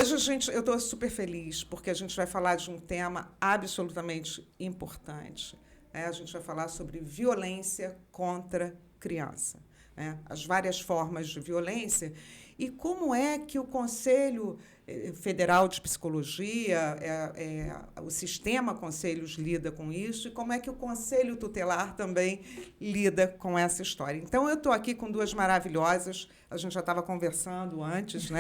Hoje eu estou super feliz, porque a gente vai falar de um tema absolutamente importante. A gente vai falar sobre violência contra criança, as várias formas de violência e como é que o Conselho Federal de Psicologia, o sistema Conselhos lida com isso e como é que o Conselho Tutelar também lida com essa história. Então, eu estou aqui com duas maravilhosas, a gente já estava conversando antes,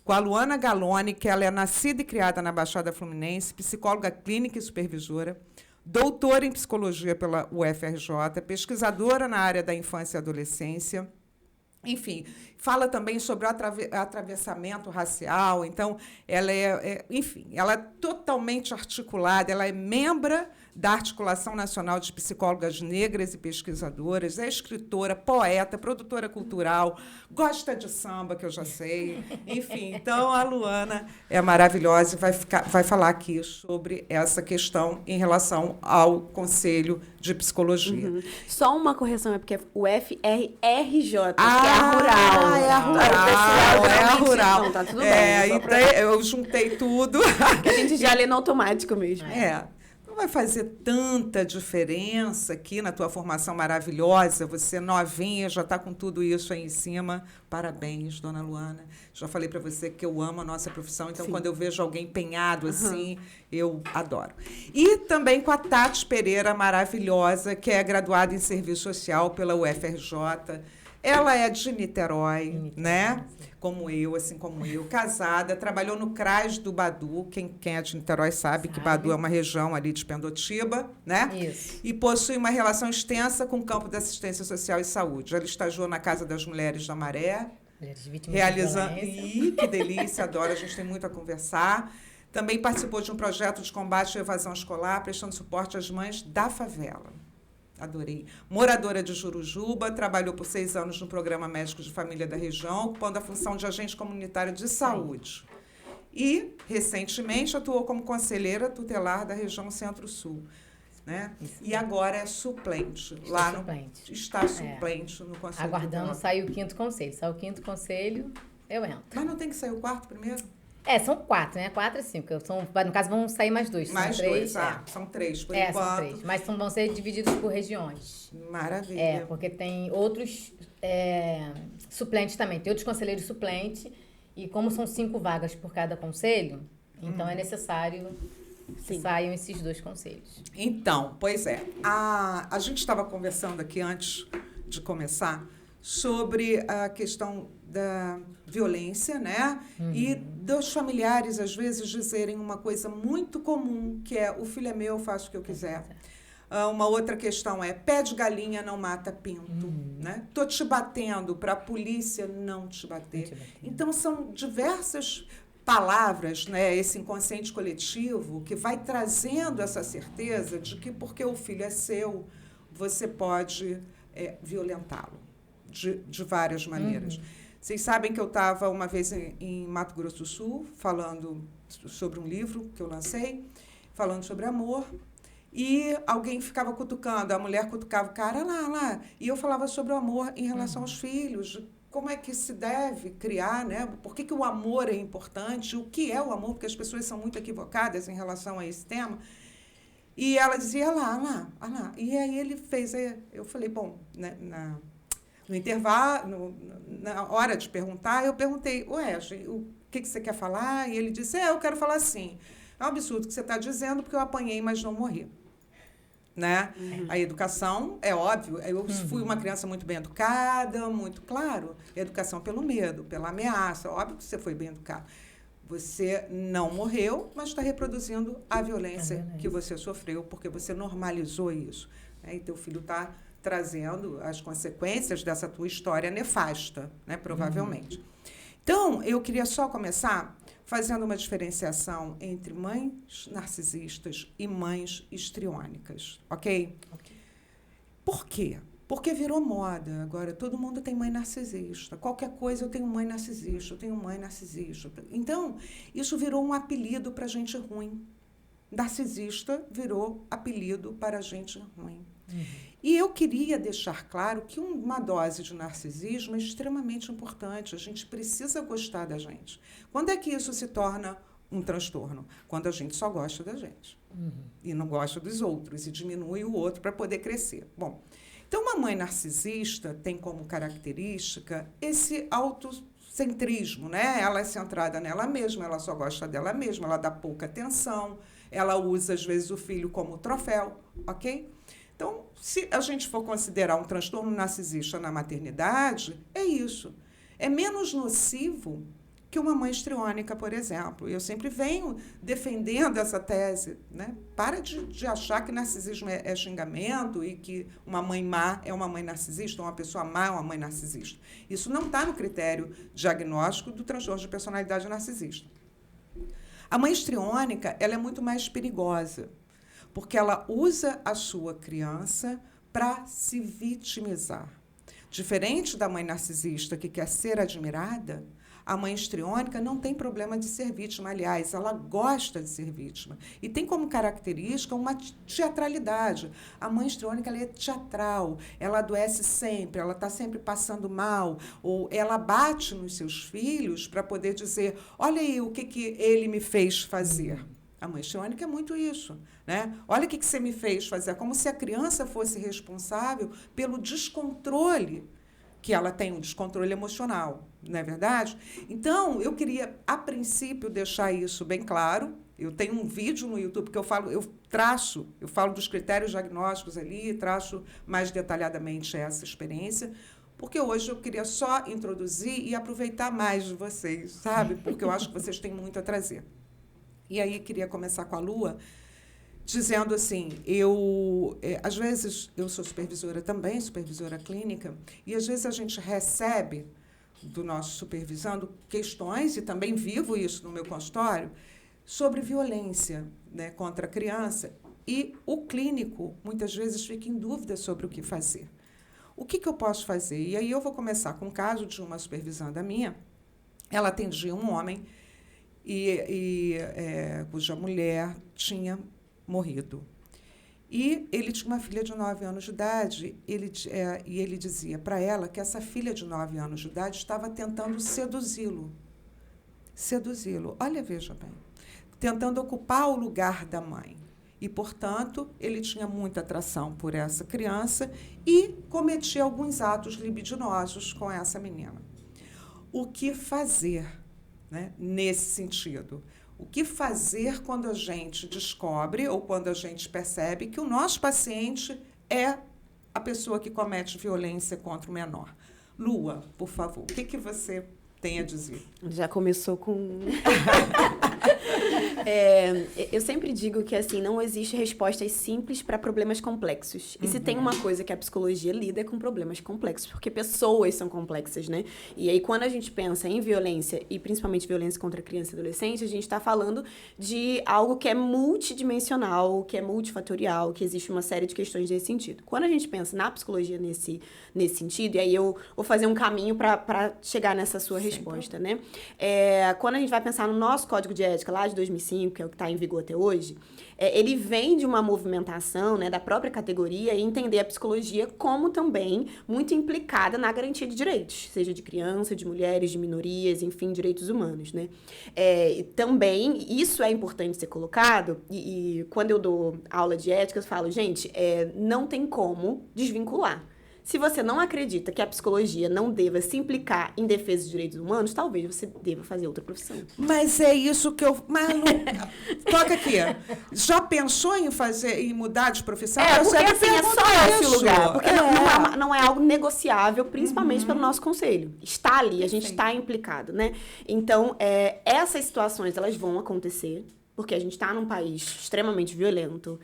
com a Luana Galoni, que ela é nascida e criada na Baixada Fluminense, psicóloga clínica e supervisora, doutora em psicologia pela UFRJ, pesquisadora na área da infância e adolescência. Enfim, fala também sobre o atravessamento racial. Então, ela ela é totalmente articulada, ela é membro da Articulação Nacional de Psicólogas Negras e Pesquisadoras, é escritora, poeta, produtora cultural, gosta de samba, que eu já sei. Enfim, então, a Luana é maravilhosa e vai falar aqui sobre essa questão em relação ao Conselho de Psicologia. Uhum. Só uma correção, é porque é o FRRJ, que é a rural. É a rural, é a rural. Não, tá tudo bem. Então, eu juntei tudo. Que a gente já lê no automático mesmo. Não vai fazer tanta diferença aqui na tua formação maravilhosa, você novinha, já está com tudo isso aí em cima. Parabéns, dona Luana. Já falei para você que eu amo a nossa profissão, então, quando eu vejo alguém empenhado assim, eu adoro. E também com a Tati Pereira, maravilhosa, que é graduada em Serviço Social pela UFRJ. Ela é de Niterói, Como eu, casada, trabalhou no CRAS do Badu, quem é de Niterói sabe que Badu é uma região ali de Pendotiba, Isso. E possui uma relação extensa com o campo da assistência social e saúde. Ela estagiou na Casa das Mulheres da Maré, realizando... Ih, que delícia, adoro, a gente tem muito a conversar. Também participou de um projeto de combate à evasão escolar, prestando suporte às mães da favela. Adorei. Moradora de Jurujuba, trabalhou por 6 anos no Programa Médico de Família da região, ocupando a função de agente comunitário de saúde. E, recentemente, atuou como conselheira tutelar da região Centro-Sul. E agora é suplente. Está suplente no Conselho Aguardando sair o 5º conselho. Sai o 5º conselho, eu entro. Mas não tem que sair o 4º primeiro? São 4, 4 e 5. No caso, vão sair mais 2. Mais 2, são 3, por enquanto. São 3. Mas vão ser divididos por regiões. Maravilha. Porque tem outros suplentes também. Tem outros conselheiros suplentes. E como são 5 vagas por cada conselho, então é necessário que saiam esses 2 conselhos. Então, pois é. A gente estava conversando aqui antes de começar sobre a questão da violência, E dos familiares, às vezes, dizerem uma coisa muito comum, que é: o filho é meu, eu faço o que eu quiser. Uma outra questão é: pé de galinha não mata pinto. Tô te batendo para a polícia não te bater. Então, são diversas palavras, esse inconsciente coletivo, que vai trazendo essa certeza de que, porque o filho é seu, você pode violentá-lo de várias maneiras. Vocês sabem que eu estava uma vez em Mato Grosso do Sul, falando sobre um livro que eu lancei, falando sobre amor, e alguém ficava cutucando, a mulher cutucava o cara lá. E eu falava sobre o amor em relação aos filhos, como é que se deve criar, Por que o amor é importante, o que é o amor, porque as pessoas são muito equivocadas em relação a esse tema. E ela dizia, lá. E aí ele fez, eu falei, bom, no intervalo, na hora de perguntar, eu perguntei, o que você quer falar? E ele disse, eu quero falar assim. É um absurdo o que você está dizendo, porque eu apanhei, mas não morri. A educação, é óbvio, eu fui uma criança muito bem educada, muito claro. Educação pelo medo, pela ameaça. Óbvio que você foi bem educado. Você não morreu, mas está reproduzindo a violência que você sofreu, porque você normalizou isso. E teu filho está trazendo as consequências dessa tua história nefasta, provavelmente. Então, eu queria só começar fazendo uma diferenciação entre mães narcisistas e mães histriônicas, ok? Por quê? Porque virou moda. Agora, todo mundo tem mãe narcisista. Qualquer coisa, eu tenho mãe narcisista, eu tenho mãe narcisista. Então, isso virou um apelido para gente ruim. Narcisista virou apelido para gente ruim. E eu queria deixar claro que uma dose de narcisismo é extremamente importante. A gente precisa gostar da gente. Quando é que isso se torna um transtorno? Quando a gente só gosta da gente. E não gosta dos outros, e diminui o outro para poder crescer. Bom, então uma mãe narcisista tem como característica esse autocentrismo, né? Ela é centrada nela mesma, ela só gosta dela mesma, ela dá pouca atenção, ela usa, às vezes, o filho como troféu, ok? Então, se a gente for considerar um transtorno narcisista na maternidade, é isso. É menos nocivo que uma mãe histriônica, por exemplo. Eu sempre venho defendendo essa tese, né? Para de achar que narcisismo é xingamento e que uma mãe má é uma mãe narcisista, ou uma pessoa má é uma mãe narcisista. Isso não está no critério diagnóstico do transtorno de personalidade narcisista. A mãe histriônica, ela é muito mais perigosa, porque ela usa a sua criança para se vitimizar. Diferente da mãe narcisista que quer ser admirada, a mãe histriônica não tem problema de ser vítima. Aliás, ela gosta de ser vítima. E tem como característica uma teatralidade. A mãe histriônica, ela é teatral, ela adoece sempre, ela está sempre passando mal, ou ela bate nos seus filhos para poder dizer, olha aí o que ele me fez fazer. A mãe histriônica é muito isso, né? Olha o que você me fez fazer. Como se a criança fosse responsável pelo descontrole que ela tem, um descontrole emocional, não é verdade? Então, eu queria, a princípio, deixar isso bem claro. Eu tenho um vídeo no YouTube que eu falo dos critérios diagnósticos ali, traço mais detalhadamente essa experiência, porque hoje eu queria só introduzir e aproveitar mais de vocês, sabe? Porque eu acho que vocês têm muito a trazer. E aí, queria começar com a Lua, dizendo assim, às vezes, eu sou supervisora também, supervisora clínica, e às vezes a gente recebe do nosso supervisando questões, e também vivo isso no meu consultório, sobre violência, né, contra a criança, e o clínico, muitas vezes, fica em dúvida sobre o que fazer. O que eu posso fazer? E aí eu vou começar com o caso de uma supervisanda minha. Ela atendia um homem cuja mulher tinha morrido. E ele tinha uma filha de 9 anos de idade, e ele dizia para ela que essa filha de 9 anos de idade estava tentando seduzi-lo. Olha, veja bem. Tentando ocupar o lugar da mãe. E, portanto, ele tinha muita atração por essa criança e cometia alguns atos libidinosos com essa menina. O que fazer, né, nesse sentido? O que fazer quando a gente descobre ou quando a gente percebe que o nosso paciente é a pessoa que comete violência contra o menor? Lua, por favor, o que você tem a dizer? Já começou com... eu sempre digo que assim, não existe respostas simples para problemas complexos. E se tem uma coisa que a psicologia lida é com problemas complexos, porque pessoas são complexas, né? E aí, quando a gente pensa em violência, e principalmente violência contra criança e adolescente, a gente está falando de algo que é multidimensional, que é multifatorial, que existe uma série de questões nesse sentido. Quando a gente pensa na psicologia nesse sentido, e aí eu vou fazer um caminho para chegar nessa sua resposta, né? Quando a gente vai pensar no nosso Código de Ética, lá de 2005, que é o que está em vigor até hoje, ele vem de uma movimentação, né, da própria categoria e entender a psicologia como também muito implicada na garantia de direitos, seja de criança, de mulheres, de minorias, enfim, direitos humanos, né? Também, isso é importante ser colocado, e quando eu dou aula de ética, eu falo, gente, não tem como desvincular. Se você não acredita que a psicologia não deva se implicar em defesa dos direitos humanos, talvez você deva fazer outra profissão. Mas é isso que eu... Malu, toca aqui. Já pensou em mudar de profissão? Porque assim, é só esse lugar. Porque não é algo negociável, principalmente pelo nosso conselho. Está ali, a gente está implicado, né? Então, essas situações, elas vão acontecer. Porque a gente está num país extremamente violento.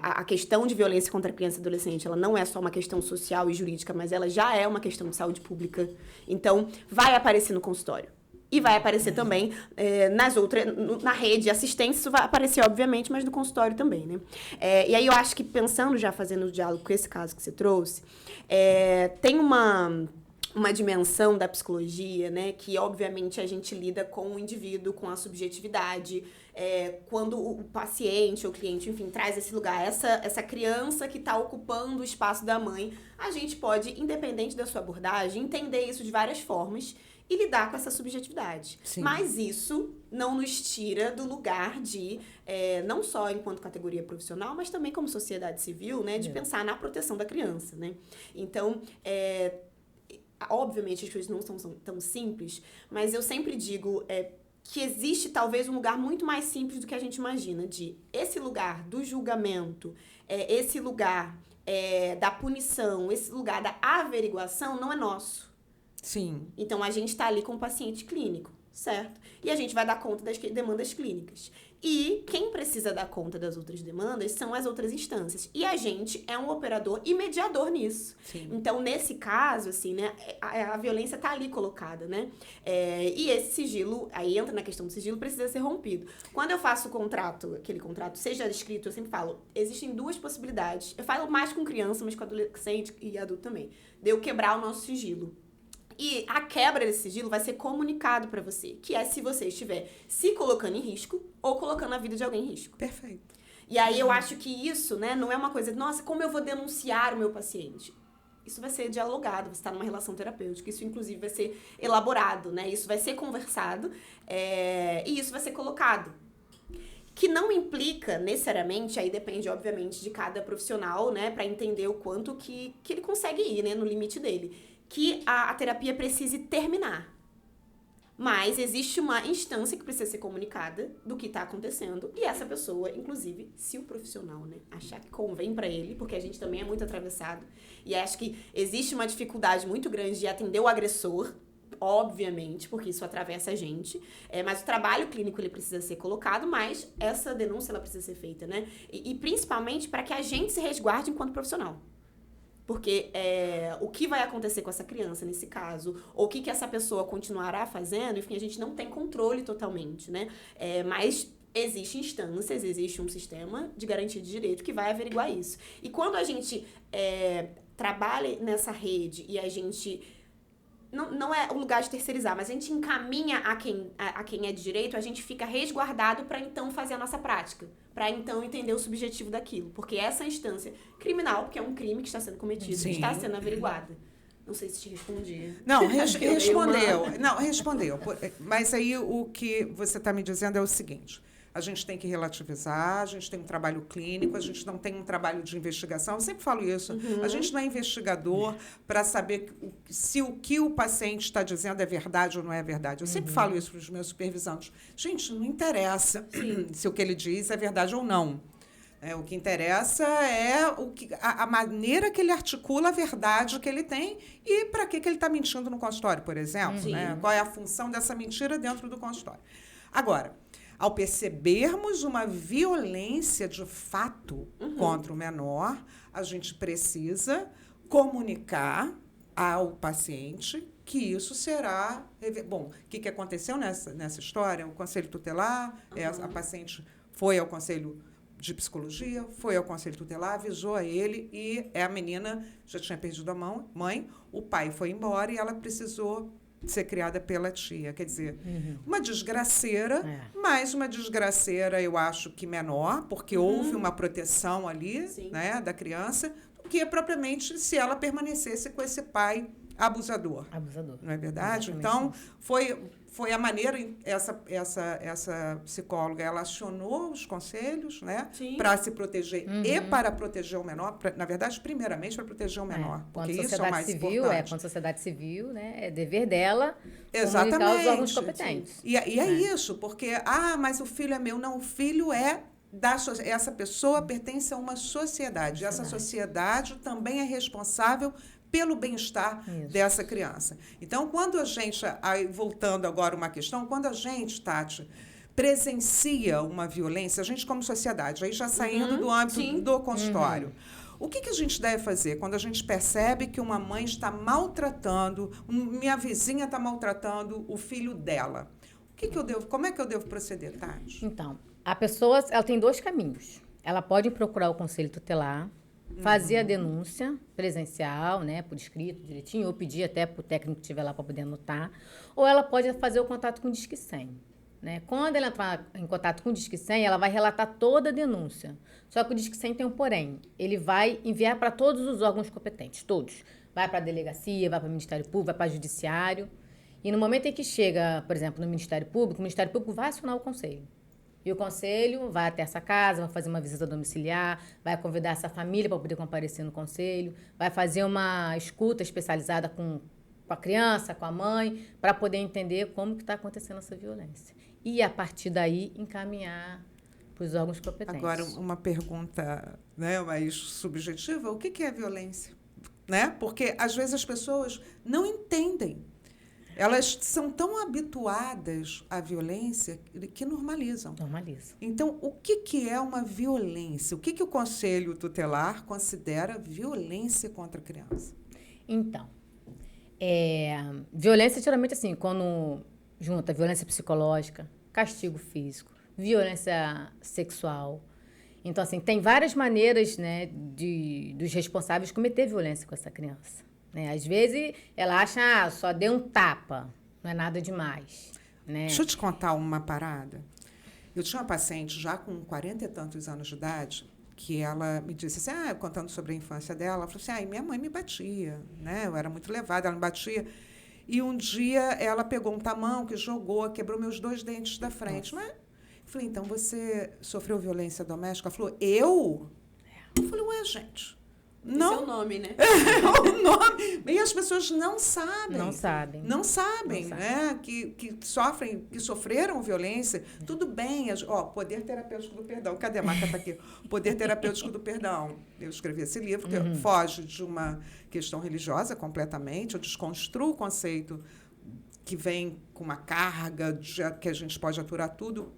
A questão de violência contra a criança e adolescente, ela não é só uma questão social e jurídica, mas ela já é uma questão de saúde pública. Então, vai aparecer no consultório. E vai aparecer também na rede de assistência, isso vai aparecer, obviamente, mas no consultório também, né? E aí eu acho que, pensando já, fazendo o diálogo com esse caso que você trouxe, tem uma dimensão da psicologia, né, que obviamente a gente lida com o indivíduo, com a subjetividade, quando o paciente ou o cliente, enfim, traz esse lugar, essa criança que está ocupando o espaço da mãe, a gente pode, independente da sua abordagem, entender isso de várias formas e lidar com essa subjetividade. Sim. Mas isso não nos tira do lugar de, não só enquanto categoria profissional, mas também como sociedade civil, né, de pensar na proteção da criança, né. Então, obviamente, as coisas não são tão simples, mas eu sempre digo que existe talvez um lugar muito mais simples do que a gente imagina, de esse lugar do julgamento, esse lugar da punição, esse lugar da averiguação não é nosso. Sim. Então, a gente está ali com o paciente clínico, certo? E a gente vai dar conta das demandas clínicas. E quem precisa dar conta das outras demandas são as outras instâncias. E a gente é um operador e mediador nisso. Sim. Então, nesse caso, assim, né, a violência está ali colocada, né? E esse sigilo, aí entra na questão do sigilo, precisa ser rompido. Quando eu faço o contrato, aquele contrato, seja escrito, eu sempre falo, existem duas possibilidades. Eu falo mais com criança, mas com adolescente e adulto também. De eu quebrar o nosso sigilo. E a quebra desse sigilo vai ser comunicado para você, que é se você estiver se colocando em risco ou colocando a vida de alguém em risco. Perfeito. E aí eu acho que isso, né, não é uma coisa, nossa, como eu vou denunciar o meu paciente? Isso vai ser dialogado, você está numa relação terapêutica, isso inclusive vai ser elaborado, né? Isso vai ser conversado e isso vai ser colocado. Que não implica necessariamente, aí depende obviamente de cada profissional, né, para entender o quanto que ele consegue ir, né, no limite dele. Que a terapia precise terminar. Mas existe uma instância que precisa ser comunicada do que está acontecendo. E essa pessoa, inclusive, se o profissional, né, achar que convém para ele, porque a gente também é muito atravessado. E acho que existe uma dificuldade muito grande de atender o agressor, obviamente, porque isso atravessa a gente. Mas o trabalho clínico ele precisa ser colocado, mas essa denúncia ela precisa ser feita, né? E principalmente para que a gente se resguarde enquanto profissional. Porque o que vai acontecer com essa criança nesse caso, ou o que essa pessoa continuará fazendo, enfim, a gente não tem controle totalmente, né? Mas existem instâncias, existe um sistema de garantia de direito que vai averiguar isso. E quando a gente trabalha nessa rede e a gente... Não é o lugar de terceirizar, mas a gente encaminha a quem é de direito, a gente fica resguardado para então fazer a nossa prática, para então entender o subjetivo daquilo. Porque essa instância criminal, porque é um crime que está sendo cometido, Sim. está sendo averiguada. Não sei se te respondi. Não, respondeu. Não, respondeu. Mas aí o que você está me dizendo é o seguinte: a gente tem que relativizar, a gente tem um trabalho clínico, a gente não tem um trabalho de investigação. Eu sempre falo isso. A gente não é investigador para saber se o que o paciente está dizendo é verdade ou não é verdade. Eu sempre falo isso para os meus supervisantes. Gente, não interessa se o que ele diz é verdade ou não. O que interessa é a maneira que ele articula a verdade que ele tem e para que ele está mentindo no consultório, por exemplo. Né? Qual é a função dessa mentira dentro do consultório. Agora, ao percebermos uma violência de fato contra o menor, a gente precisa comunicar ao paciente que isso será... Bom, o que aconteceu nessa história? O conselho tutelar, a paciente foi ao conselho de psicologia, foi ao conselho tutelar, avisou a ele e a menina já tinha perdido a mãe, o pai foi embora e ela precisou ser criada pela tia. Quer dizer, uma desgraceira, mas uma desgraceira, eu acho que menor, porque houve uma proteção ali, né, da criança, do que propriamente se ela permanecesse com esse pai abusador. Não é verdade? Então, foi a maneira, essa psicóloga, ela acionou os conselhos, né, para se proteger e para proteger o menor, na verdade, primeiramente para proteger o menor, porque isso é o mais importante. Quanto sociedade civil, né, é dever dela comunicar os órgãos competentes. E é isso, porque, mas o filho é meu. Não, o filho é essa pessoa pertence a uma sociedade. Essa sociedade também é responsável pelo bem-estar dessa criança. Então, quando a gente, voltando agora uma questão, quando a gente, Tati, presencia uma violência, a gente como sociedade, aí já saindo do âmbito do consultório, o que a gente deve fazer quando a gente percebe que uma mãe está maltratando, minha vizinha está maltratando o filho dela? Como é que eu devo proceder, Tati? Então, a pessoa ela tem dois caminhos. Ela pode procurar o conselho tutelar, fazer a denúncia presencial, né, por escrito, direitinho, ou pedir até para o técnico que estiver lá para poder anotar, ou ela pode fazer o contato com o Disque 100. Né? Quando ela entrar em contato com o Disque 100, ela vai relatar toda a denúncia. Só que o Disque 100 tem um porém. Ele vai enviar para todos os órgãos competentes, todos. Vai para a delegacia, vai para o Ministério Público, vai para o Judiciário. E no momento em que chega, por exemplo, no Ministério Público, o Ministério Público vai acionar o Conselho. E o Conselho vai até essa casa, vai fazer uma visita domiciliar, vai convidar essa família para poder comparecer no Conselho, vai fazer uma escuta especializada com a criança, com a mãe, para poder entender como que está acontecendo essa violência. E, a partir daí, encaminhar para os órgãos competentes. Agora, uma pergunta, né, mais subjetiva. O que é violência? Né? Porque, às vezes, as pessoas não entendem. Elas são tão habituadas à violência que normalizam. Normalizam. Então, o que é uma violência? O que o Conselho Tutelar considera violência contra a criança? Então, violência, geralmente, assim, quando junta violência psicológica, castigo físico, violência sexual. Então, assim, tem várias maneiras, né, dos responsáveis cometer violência com essa criança. Né? Às vezes, ela acha, só deu um tapa, não é nada demais. Né? Deixa eu te contar uma parada. Eu tinha uma paciente já com 40 e tantos anos de idade, que ela me disse assim, contando sobre a infância dela, ela falou assim, minha mãe me batia, né? Eu era muito levada, ela me batia. E um dia ela pegou um tamanco, jogou, quebrou meus 2 dentes da frente. Mas, eu falei, então você sofreu violência doméstica? Ela falou, eu? Eu falei, ué, gente. Não. Esse é o nome, né? O nome. E as pessoas não sabem. Não sabem, né? Que sofreram violência. Tudo bem. Poder terapêutico do perdão. Cadê a marca? Está aqui. Poder terapêutico do perdão. Eu escrevi esse livro, que foge de uma questão religiosa completamente. Eu desconstruo o conceito que vem com uma carga que a gente pode aturar tudo.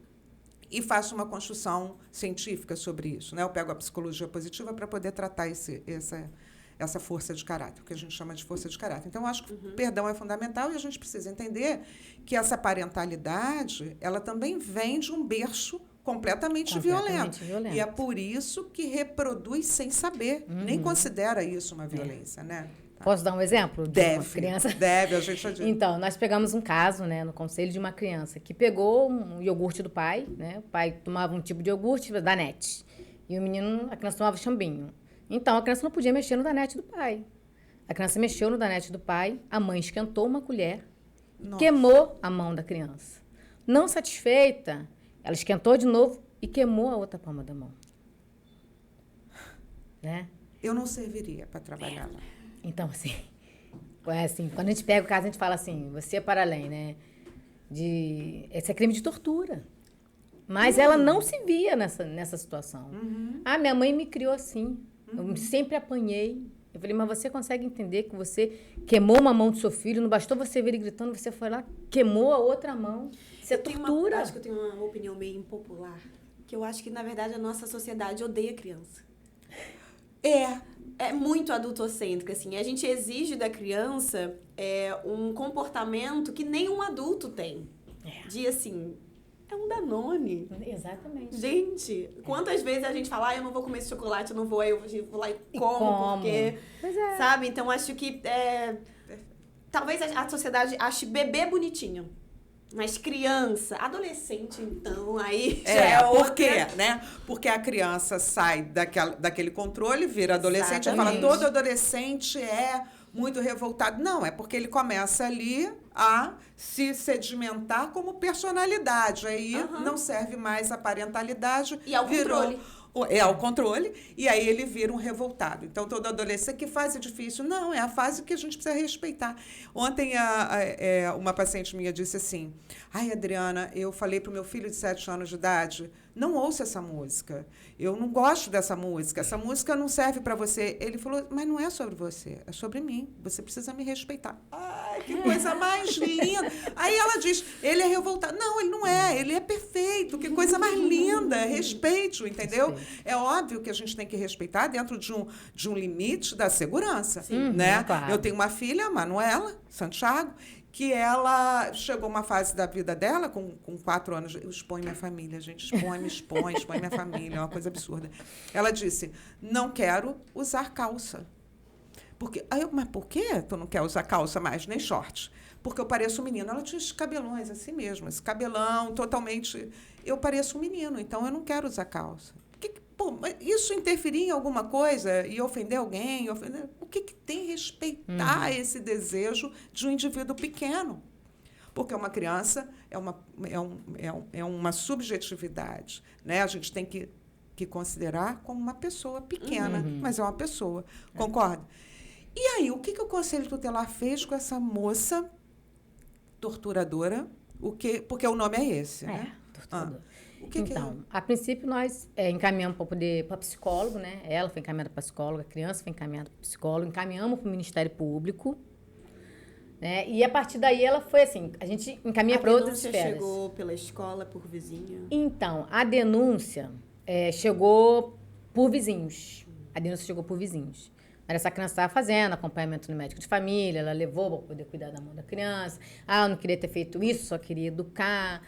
E faço uma construção científica sobre isso. Né? Eu pego a psicologia positiva para poder tratar essa força de caráter, o que a gente chama de força de caráter. Então, eu acho que o perdão é fundamental e a gente precisa entender que essa parentalidade ela também vem de um berço completamente violento. E é por isso que reproduz sem saber, nem considera isso uma violência. Né? Posso dar um exemplo? Deve, uma criança? Deve, a gente já disse. Então, nós pegamos um caso, né, no conselho de uma criança que pegou um iogurte do pai, né? O pai tomava um tipo de iogurte, Danette, e a criança tomava chambinho. Então, a criança não podia mexer no Danette do pai. A criança mexeu no Danette do pai, a mãe esquentou uma colher, queimou a mão da criança. Não satisfeita, ela esquentou de novo e queimou a outra palma da mão. Né? Eu não serviria para trabalhar lá. Então, assim, quando a gente pega o caso, a gente fala assim, você é para além, né? Esse é crime de tortura. Mas ela não se via nessa situação. Minha mãe me criou assim. Eu sempre apanhei. Eu falei, mas você consegue entender que você queimou uma mão do seu filho, não bastou você ver ele gritando, você foi lá, queimou a outra mão. Isso é tortura. Acho que eu tenho uma opinião meio impopular, que eu acho que, na verdade, a nossa sociedade odeia criança. É muito adultocêntrica, assim. A gente exige da criança um comportamento que nenhum adulto tem. De, assim, é um Danone. Exatamente. Gente, quantas vezes a gente fala, eu não vou comer esse chocolate, eu não vou, aí eu vou lá e como, porque... Pois é. Sabe? Então, acho que talvez a sociedade ache bebê bonitinho. Mas criança, adolescente, então, aí já é outra. Por quê, né? Porque a criança sai daquele controle, vira adolescente e fala, todo adolescente é muito revoltado. Não, é porque ele começa ali a se sedimentar como personalidade. Aí não serve mais a parentalidade. E ao controle. Ao controle, e aí ele vira um revoltado. Então, todo adolescente, que fase difícil? Não, é a fase que a gente precisa respeitar. Ontem, uma paciente minha disse assim, Adriana, eu falei para o meu filho de 7 anos de idade, não ouça essa música, eu não gosto dessa música, essa música não serve para você. Ele falou, mas não é sobre você, é sobre mim, você precisa me respeitar. Ai, que coisa mais linda. Aí ela diz, ele é revoltado. Não, ele não é, ele é perfeito, que coisa mais linda, respeite-o, entendeu? É óbvio que a gente tem que respeitar dentro de um limite da segurança, né? Claro. Eu tenho uma filha, a Manuela Santiago, que ela chegou uma fase da vida dela, com 4 anos, eu exponho minha família, gente, expõe minha família, é uma coisa absurda. Ela disse, não quero usar calça. Aí eu, mas por que tu não quer usar calça mais, nem short? Porque eu pareço um menino. Ela tinha esses cabelões assim mesmo, esse cabelão totalmente... Eu pareço um menino, então eu não quero usar calça. Isso interferir em alguma coisa e ofender alguém? O que tem respeitar esse desejo de um indivíduo pequeno? Porque uma criança é uma subjetividade, né? A gente tem que considerar como uma pessoa pequena, mas é uma pessoa. Concorda? E aí, o que o Conselho Tutelar fez com essa moça torturadora? Porque o nome é esse, né? Torturadora. Então, a princípio, nós encaminhamos para psicólogo, né? Ela foi encaminhada para psicóloga, a criança foi encaminhada para psicólogo, encaminhamos para o Ministério Público, né? E a partir daí ela foi assim, a gente encaminha para outras esferas. A denúncia chegou pela escola, por vizinho? Então, a denúncia chegou por vizinhos. A denúncia chegou por vizinhos. Mas essa criança estava fazendo acompanhamento no médico de família, ela levou para poder cuidar da mão da criança. Eu não queria ter feito isso, só queria educar.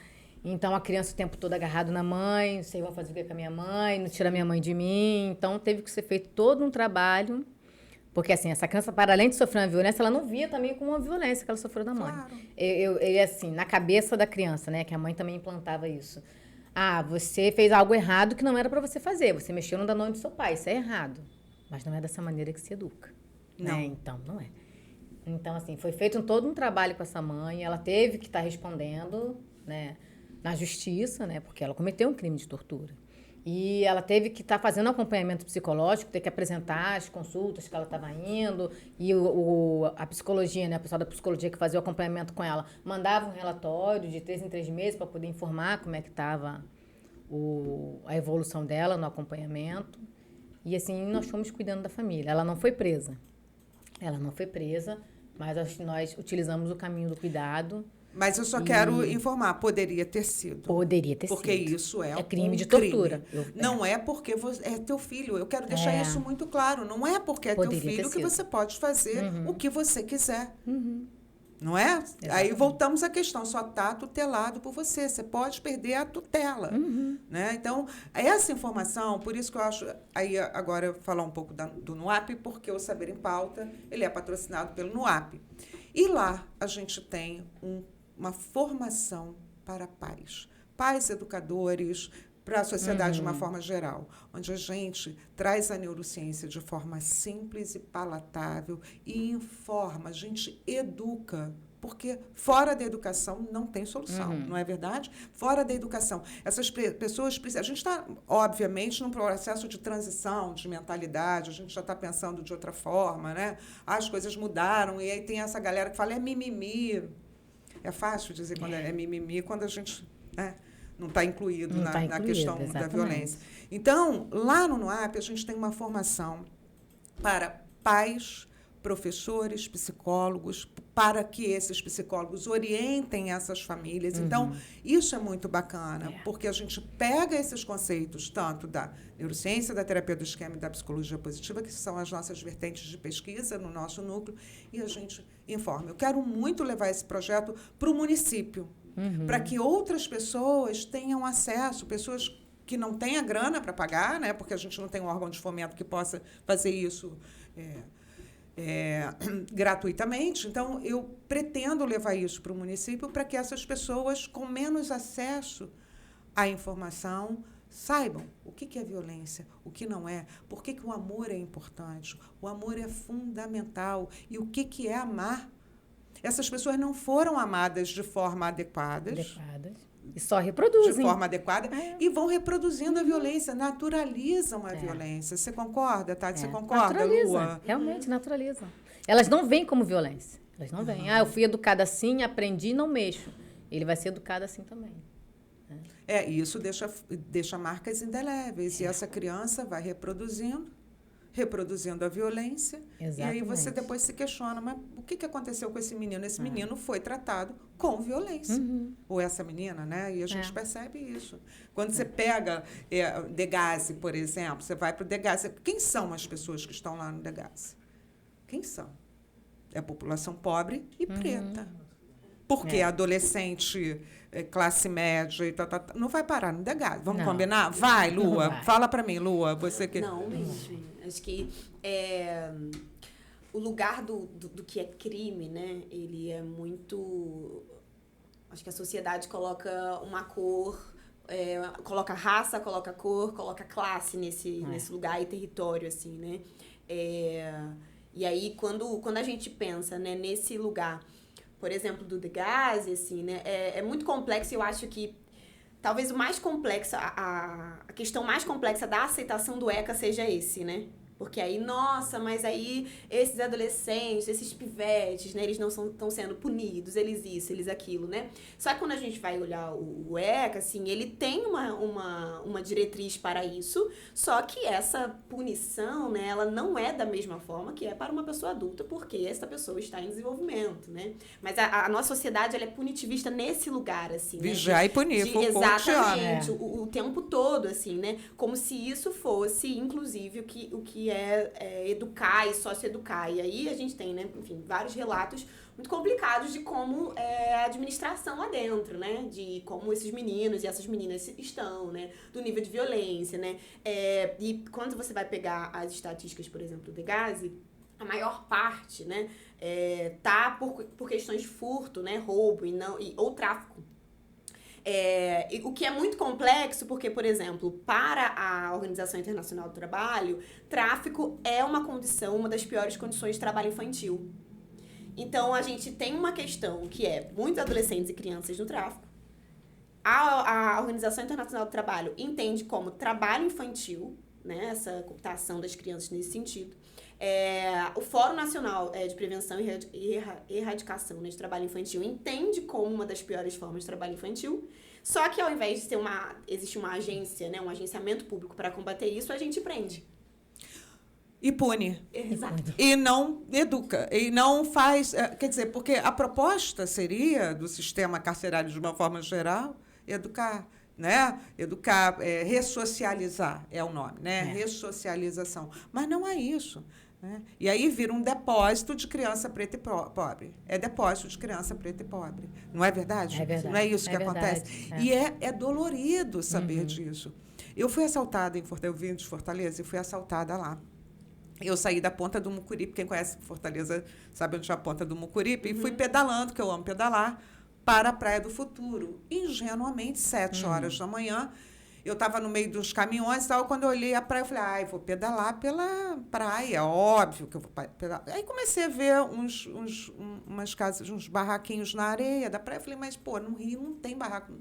Então, a criança o tempo todo agarrado na mãe, vocês vão fazer o que com a minha mãe, não tira a minha mãe de mim. Então, teve que ser feito todo um trabalho, porque, assim, essa criança, para além de sofrer uma violência, ela não via também como uma violência que ela sofreu da mãe. Claro. Assim, na cabeça da criança, né, que a mãe também implantava isso. Você fez algo errado que não era para você fazer, você mexeu no Danone do seu pai, isso é errado. Mas não é dessa maneira que se educa. Não. Né? Então, não é. Então, assim, foi feito todo um trabalho com essa mãe, ela teve que estar respondendo, né, na justiça, né, porque ela cometeu um crime de tortura. E ela teve que estar fazendo acompanhamento psicológico, ter que apresentar as consultas que ela estava indo, e a psicologia, né, o pessoal da psicologia que fazia o acompanhamento com ela, mandava um relatório de 3 em 3 meses para poder informar como é que estava a evolução dela no acompanhamento. E assim, nós fomos cuidando da família. Ela não foi presa. Mas nós utilizamos o caminho do cuidado. Mas eu só quero informar, poderia ter sido. Poderia ter porque sido. Porque isso é crime de tortura. Não é porque é teu filho. Eu quero deixar isso muito claro. Não é porque é Poderia teu filho que você pode fazer o que você quiser. Não é? Exatamente. Aí voltamos à questão, só está tutelado por você. Você pode perder a tutela. Né? Então, essa informação, por isso que eu acho... Aí, agora, eu vou falar um pouco do NUAP, porque o Saber em Pauta, ele é patrocinado pelo NUAP. E lá, a gente tem uma formação para pais educadores, para a sociedade de uma forma geral, onde a gente traz a neurociência de forma simples e palatável e informa, a gente educa, porque fora da educação não tem solução, não é verdade? Fora da educação, essas pessoas precisam... A gente está, obviamente, num processo de transição, de mentalidade, a gente já está pensando de outra forma, né? As coisas mudaram, e aí tem essa galera que fala, é mimimi. É fácil dizer quando é mimimi, quando a gente... não está incluído na questão da violência. Então, lá no NUAP, a gente tem uma formação para pais, professores, psicólogos, para que esses psicólogos orientem essas famílias. Então, isso é muito bacana, porque a gente pega esses conceitos, tanto da neurociência, da terapia do esquema e da psicologia positiva, que são as nossas vertentes de pesquisa no nosso núcleo, e a gente informa. Eu quero muito levar esse projeto para o município, para que outras pessoas tenham acesso, pessoas que não têm a grana para pagar, né, porque a gente não tem um órgão de fomento que possa fazer isso gratuitamente. Então, eu pretendo levar isso para o município para que essas pessoas com menos acesso à informação saibam o que é violência, o que não é, por que o amor é importante, o amor é fundamental e o que é amar. Essas pessoas não foram amadas de forma adequada. E só reproduzem. De forma adequada. E vão reproduzindo a violência, naturalizam a violência. Você concorda, Tati? Você concorda, naturaliza. Lua? Realmente, naturalizam. Elas não veem como violência. Elas não veem. Eu fui educada assim, aprendi e não mexo. Ele vai ser educado assim também. Isso deixa marcas indeléveis. E essa criança vai reproduzindo a violência. Exatamente. E aí você depois se questiona, mas o que aconteceu com esse menino? Esse menino foi tratado com violência. Ou essa menina, né? E a gente percebe isso. Quando você pega Degase, por exemplo, você vai para o Degase. Quem são as pessoas que estão lá no Degase? Quem são? É a população pobre e preta. Porque adolescente, classe média, não vai parar no DEGASE. Vamos combinar? Vai, Lua. Vai. Fala para mim, Lua. Você que... Não, mesmo. Acho que o lugar do que é crime, né? Ele é muito... Acho que a sociedade coloca uma cor, coloca raça, coloca cor, coloca classe nesse lugar e território, assim, né? E aí, quando a gente pensa, né, nesse lugar, por exemplo, do DEGASE, assim, né? É muito complexo e eu acho que talvez o mais complexo, a questão mais complexa da aceitação do ECA seja esse, né? Porque aí, nossa, mas aí esses adolescentes, esses pivetes, né, eles não estão sendo punidos, eles isso, eles aquilo, né? Só que quando a gente vai olhar o ECA, assim, ele tem uma diretriz para isso, só que essa punição, né, ela não é da mesma forma que é para uma pessoa adulta, porque essa pessoa está em desenvolvimento, né? Mas a nossa sociedade, ela é punitivista nesse lugar, assim, Vigiar e punir. Exatamente, o tempo todo, assim, né? Como se isso fosse, inclusive, o que é educar e socioeducar. E aí a gente tem, né, enfim, vários relatos muito complicados de como é a administração lá dentro, né? De como esses meninos e essas meninas estão, né? Do nível de violência, né? E quando você vai pegar as estatísticas, por exemplo, do DEGASE, a maior parte, né, tá por questões de furto, né, roubo ou tráfico. O que é muito complexo, porque, por exemplo, para a Organização Internacional do Trabalho, tráfico é uma das piores condições de trabalho infantil. Então, a gente tem uma questão que é muitos adolescentes e crianças no tráfico. A Organização Internacional do Trabalho entende como trabalho infantil, né, essa cooptação das crianças nesse sentido. O Fórum Nacional de Prevenção e Erradicação, né, de Trabalho Infantil entende como uma das piores formas de trabalho infantil, só que ao invés de existe uma agência, né, um agenciamento público para combater isso, a gente prende. E pune. Exato. E não educa. E não faz... Quer dizer, porque a proposta seria, do sistema carcerário de uma forma geral, educar, né? Educar, ressocializar é o nome, né? Ressocialização. Mas não é isso. Né? E aí vira um depósito de criança preta e pobre. É depósito de criança preta e pobre. Não é verdade? É verdade. Não é isso que verdade. acontece? E é dolorido saber disso. Eu fui assaltada em Fortaleza, eu vim de Fortaleza e fui assaltada lá. Eu saí da Ponta do Mucuripe, quem conhece Fortaleza sabe onde é a Ponta do Mucuripe, e fui pedalando, que eu amo pedalar, para a Praia do Futuro. Ingenuamente, 7 horas da manhã, eu estava no meio dos caminhões e tal, quando eu olhei a praia, eu falei, vou pedalar pela praia, óbvio que eu vou pedalar. Aí comecei a ver umas casas, uns barraquinhos na areia da praia, eu falei, mas, pô, no Rio não tem barraco.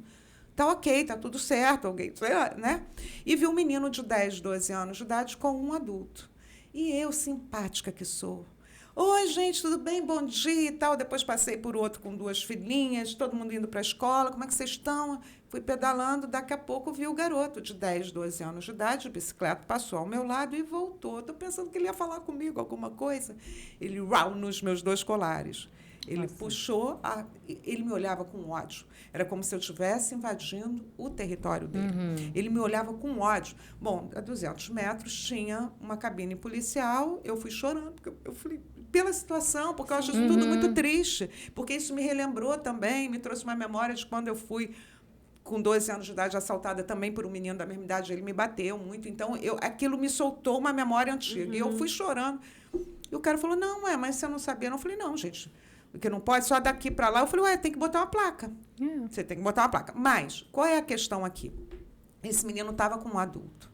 Tá ok, tá tudo certo, alguém, né? E vi um menino de 10, 12 anos de idade com um adulto. E eu, simpática que sou. Oi, gente, tudo bem? Bom dia e tal. Depois passei por outro com 2 filhinhas, todo mundo indo para a escola. Como é que vocês estão? Fui pedalando, daqui a pouco vi o garoto de 10, 12 anos de idade, de bicicleta, passou ao meu lado e voltou. Estou pensando que ele ia falar comigo alguma coisa. Ele, nos meus 2 colares. Ele puxou, ele me olhava com ódio. Era como se eu estivesse invadindo o território dele. Ele me olhava com ódio. Bom, a 200 metros tinha uma cabine policial, eu fui chorando, porque eu falei, pela situação, porque eu acho isso tudo muito triste, porque isso me relembrou também, me trouxe uma memória de quando eu fui com 12 anos de idade, assaltada também por um menino da mesma idade, ele me bateu muito, então aquilo me soltou uma memória antiga, e eu fui chorando. E o cara falou, não, mas você não sabia? Eu falei, não, gente, porque não pode, só daqui para lá. Eu falei, tem que botar uma placa. Você tem que botar uma placa. Mas, qual é a questão aqui? Esse menino estava com um adulto.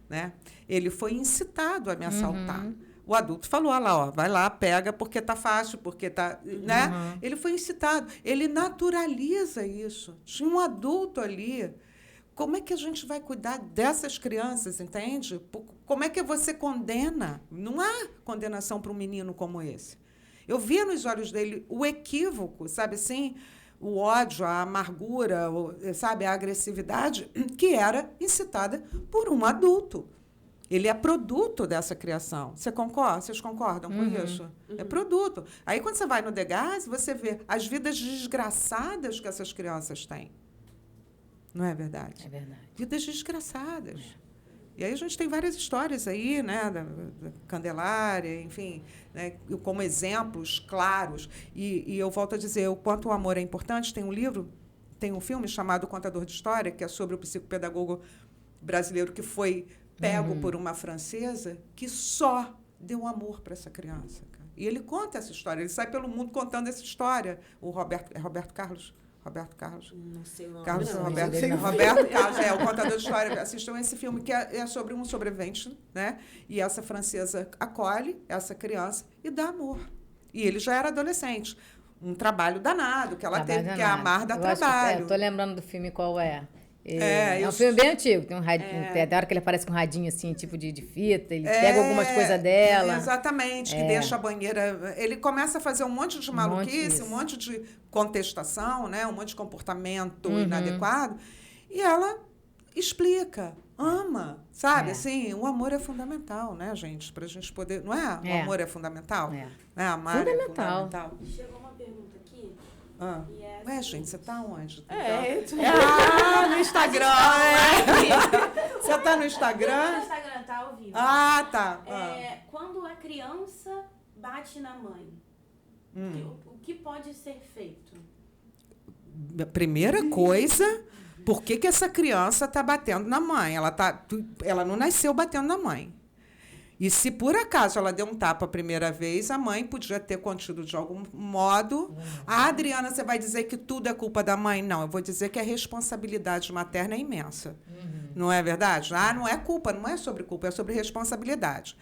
Né? Ele foi incitado a me assaltar. O adulto falou, lá, vai lá, pega, porque tá fácil, porque tá... Né? Ele foi incitado. Ele naturaliza isso. Tinha um adulto ali. Como é que a gente vai cuidar dessas crianças, entende? Como é que você condena? Não há condenação para um menino como esse. Eu via nos olhos dele o equívoco, sabe assim? O ódio, a amargura, sabe? A agressividade que era incitada por um adulto. Ele é produto dessa criação. Vocês concordam com isso? É produto. Aí, quando você vai no DEGASE, você vê as vidas desgraçadas que essas crianças têm. Não é verdade? É verdade. Vidas desgraçadas. E aí a gente tem várias histórias aí, né, da Candelária, enfim, né, como exemplos claros. E eu volto a dizer, o quanto o amor é importante. Tem um filme chamado O Contador de História, que é sobre o psicopedagogo brasileiro que foi pego por uma francesa que só deu amor para essa criança. Cara. E ele conta essa história, ele sai pelo mundo contando essa história. O Roberto Carlos. Não sei o nome. Carlos não. Roberto Carlos, o contador de história. Assistam esse filme, que é sobre um sobrevivente, né? E essa francesa acolhe essa criança e dá amor. E ele já era adolescente. Um trabalho danado, que ela teve que amar dar trabalho. Tô lembrando do filme qual é. É um filme bem antigo. Tem um radinho, tem hora que ele aparece com um radinho assim, tipo de fita, ele pega algumas coisas dela. Exatamente, que deixa a banheira. Ele começa a fazer um monte de maluquice, um monte de contestação, né? Um monte de comportamento inadequado. E ela explica, ama, sabe? Assim, o amor é fundamental, né, gente? Pra gente poder. Não é? O amor é fundamental? É. Né? Amar Fundamental. é fundamental. Chegou uma pergunta aqui. E é Ué, gente, você tá onde? No Instagram. Você tá no Instagram? No Instagram, tá ao vivo. Tá. Quando a criança bate na mãe, o que pode ser feito? Primeira coisa, por que essa criança está batendo na mãe? Ela não nasceu batendo na mãe. E se por acaso ela deu um tapa a primeira vez, a mãe podia ter contido de algum modo. Adriana, você vai dizer que tudo é culpa da mãe? Não, eu vou dizer que a responsabilidade materna é imensa. Não é verdade? Não é culpa, não é sobre culpa, é sobre responsabilidade.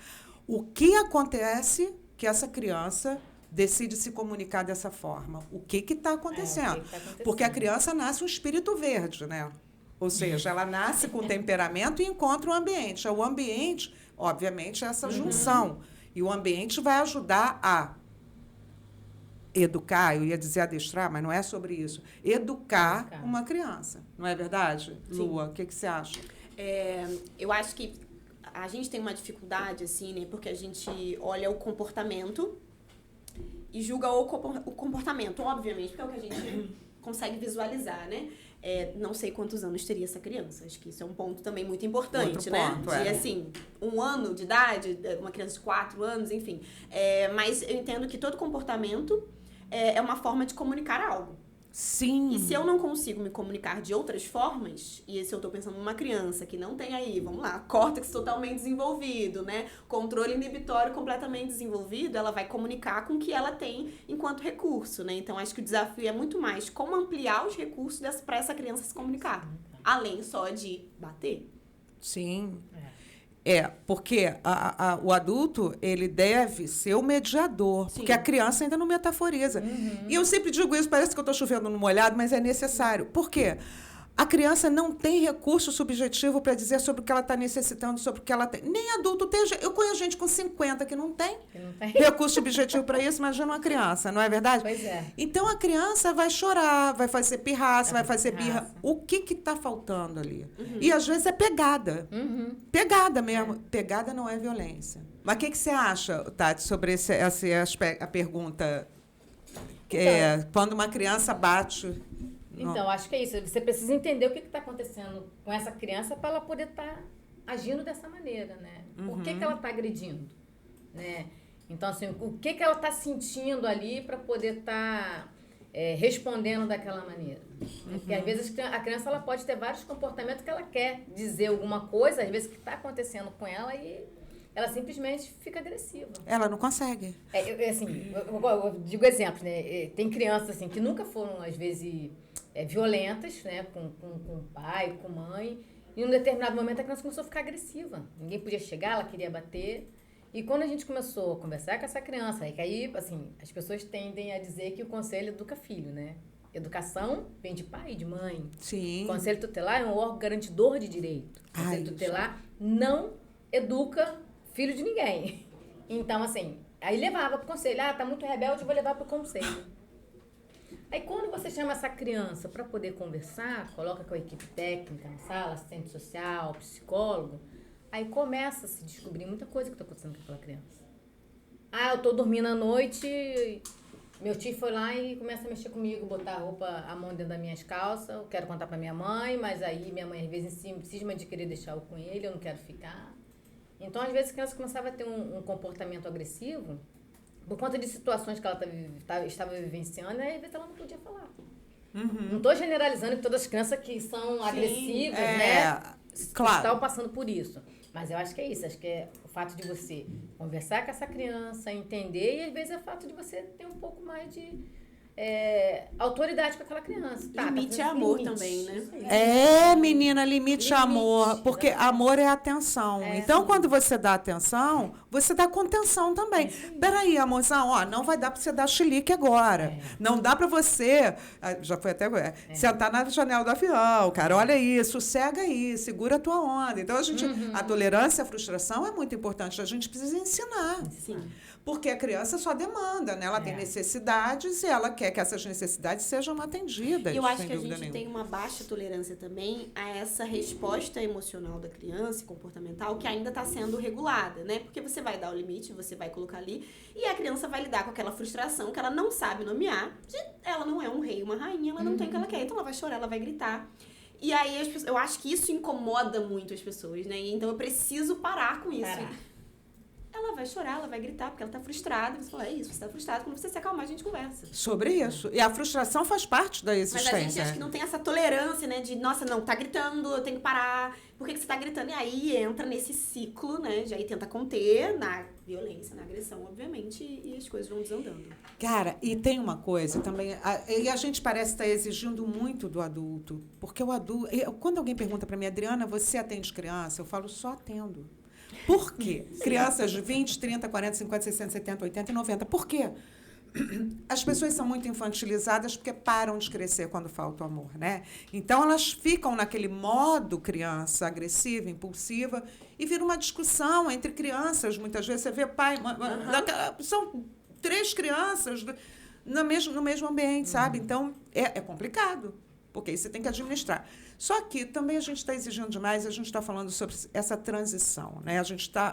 O que acontece que essa criança decide se comunicar dessa forma? O que está acontecendo? Porque a criança nasce um espírito verde, né? Ou seja, ela nasce com temperamento e encontra o ambiente. O ambiente, obviamente, é essa junção. E o ambiente vai ajudar a educar, eu ia dizer adestrar, mas não é sobre isso. Educar uma criança. Não é verdade, Lua? O que você acha? Eu acho que a gente tem uma dificuldade, assim, né? Porque a gente olha o comportamento e julga o comportamento, obviamente, porque é o que a gente consegue visualizar, né? Não sei quantos anos teria essa criança. Acho que isso é um ponto também muito importante, né? De, assim, 1 ano de idade, uma criança de 4 anos, enfim. Mas eu entendo que todo comportamento é uma forma de comunicar algo. Sim. E se eu não consigo me comunicar de outras formas, e se eu tô pensando numa criança que não tem aí, vamos lá, córtex totalmente desenvolvido, né? Controle inibitório completamente desenvolvido, ela vai comunicar com o que ela tem enquanto recurso, né? Então, acho que o desafio é muito mais como ampliar os recursos para essa criança se comunicar, além só de bater. Sim. Porque o adulto, ele deve ser o mediador. Sim. Porque a criança ainda não metaforiza. E eu sempre digo isso, parece que eu estou chovendo no molhado, mas é necessário. Por quê? A criança não tem recurso subjetivo para dizer sobre o que ela está necessitando, sobre o que ela tem. Nem adulto tem. Eu conheço gente com 50 que não tem recurso subjetivo para isso, imagina uma criança, não é verdade? Pois é. Então, a criança vai chorar, vai fazer pirraça, vai fazer birra. O que está faltando ali? E, às vezes, é pegada. Pegada mesmo. Pegada não é violência. Mas o que você acha, Tati, sobre esse aspecto, a pergunta? Quando uma criança bate... Então, acho que é isso. Você precisa entender o que está acontecendo com essa criança para ela poder estar agindo dessa maneira, né? Por que ela está agredindo, né? Então, assim, o que ela está sentindo ali para poder estar respondendo daquela maneira? Porque, às vezes, a criança ela pode ter vários comportamentos que ela quer dizer alguma coisa, às vezes, que está acontecendo com ela e ela simplesmente fica agressiva. Ela não consegue. Assim, eu digo exemplos, né? Tem crianças, assim, que nunca foram, às vezes... violentas, né, com o pai, com a mãe, e em um determinado momento a criança começou a ficar agressiva. Ninguém podia chegar, ela queria bater. E quando a gente começou a conversar com essa criança, aí, assim, as pessoas tendem a dizer que o conselho educa filho, né? Educação vem de pai e de mãe. Sim. O conselho tutelar é um órgão garantidor de direito. O conselho tutelar não educa filho de ninguém. Então, assim, aí levava pro conselho. Tá muito rebelde, vou levar pro conselho. Aí, quando você chama essa criança para poder conversar, coloca com a equipe técnica na sala, assistente social, psicólogo, aí começa a se descobrir muita coisa que está acontecendo com aquela criança. Eu tô dormindo à noite, Meu tio foi lá e começa a mexer comigo, botar a mão dentro das minhas calças. Eu quero contar pra minha mãe, mas aí minha mãe às vezes cisma de querer deixar eu com ele, eu não quero ficar. Então, às vezes, a criança começava a ter um comportamento agressivo por conta de situações que ela estava vivenciando, e às vezes ela não podia falar. Não estou generalizando que todas as crianças que são agressivas, né, claro, estão passando por isso. Mas eu acho que é isso, acho que é o fato de você conversar com essa criança, entender, e às vezes é o fato de você ter um pouco mais de autoridade com aquela criança. Limite é amor também, né? Menina, limite é amor, porque amor é atenção. Então, quando você dá atenção, você dá contenção também. Peraí, amorzão, não vai dar para você dar chilique agora. Não dá para você, já foi até sentar na janela do avião, cara, olha isso, sossega aí, segura a tua onda. Então, a tolerância à frustração é muito importante, a gente precisa ensinar. Sim. Porque a criança só demanda, né? Ela tem necessidades e ela quer que essas necessidades sejam atendidas. E eu acho que a gente tem uma baixa tolerância também a essa resposta emocional da criança e comportamental que ainda está sendo regulada, né? Porque você vai dar o limite, você vai colocar ali, e a criança vai lidar com aquela frustração que ela não sabe nomear, ela não é um rei, uma rainha, ela não tem o que ela quer, então ela vai chorar, ela vai gritar. E aí eu acho que isso incomoda muito as pessoas, né? Então eu preciso parar com isso. Ela vai chorar, ela vai gritar, porque ela tá frustrada. Você fala, é isso, você tá frustrado. Quando você se acalmar, a gente conversa. Sobre isso. E a frustração faz parte da existência. Mas a gente acha que não tem essa tolerância, né? De, nossa, não, tá gritando, eu tenho que parar. Por que você tá gritando? E aí entra nesse ciclo, né? De aí tenta conter na violência, na agressão, obviamente, e as coisas vão desandando. Cara, e tem uma coisa também, e a gente parece estar exigindo muito do adulto. Porque o adulto... Quando alguém pergunta pra mim, Adriana, você atende criança? Eu falo, só atendo. Por quê? Crianças de 20, 30, 40, 50, 60, 70, 80 e 90. Por quê? As pessoas são muito infantilizadas porque param de crescer quando falta o amor, né? Então, elas ficam naquele modo criança agressiva, impulsiva, e vira uma discussão entre crianças. Muitas vezes você vê pai... São 3 crianças no mesmo ambiente, sabe? Então, é complicado, porque aí você tem que administrar. Só que também a gente está exigindo demais, a gente está falando sobre essa transição, né?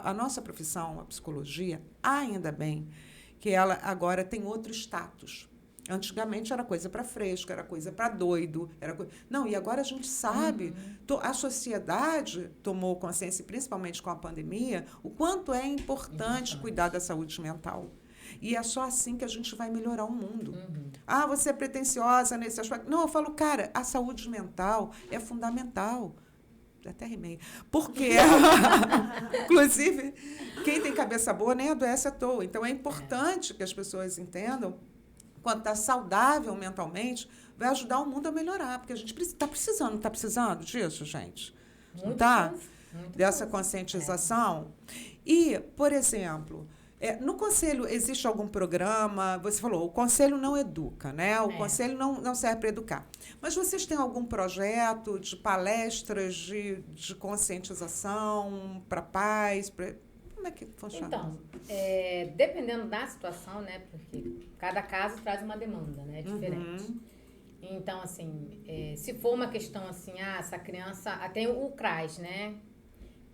A nossa profissão, a psicologia, ainda bem que ela agora tem outro status. Antigamente era coisa para fresco, era coisa para doido. Não, e agora a gente sabe, a sociedade tomou consciência, principalmente com a pandemia, o quanto é importante cuidar da saúde mental. E é só assim que a gente vai melhorar o mundo. Você é pretensiosa nesse aspecto. Não, eu falo, cara, a saúde mental é fundamental. Até rimei. Porque, inclusive, quem tem cabeça boa nem adoece à toa. Então, é importante que as pessoas entendam, quando está saudável mentalmente, vai ajudar o mundo a melhorar. Porque a gente está precisando, não está precisando disso, gente? Não está? Dessa conscientização. E, por exemplo... no Conselho, existe algum programa? Você falou, o Conselho não educa, né? O Conselho não serve para educar. Mas vocês têm algum projeto de palestras de conscientização para pais? Como é que funciona? Então, dependendo da situação, né? Porque cada caso traz uma demanda, né? Diferente. Então, assim, se for uma questão assim, essa criança... Tem o CRAS, né?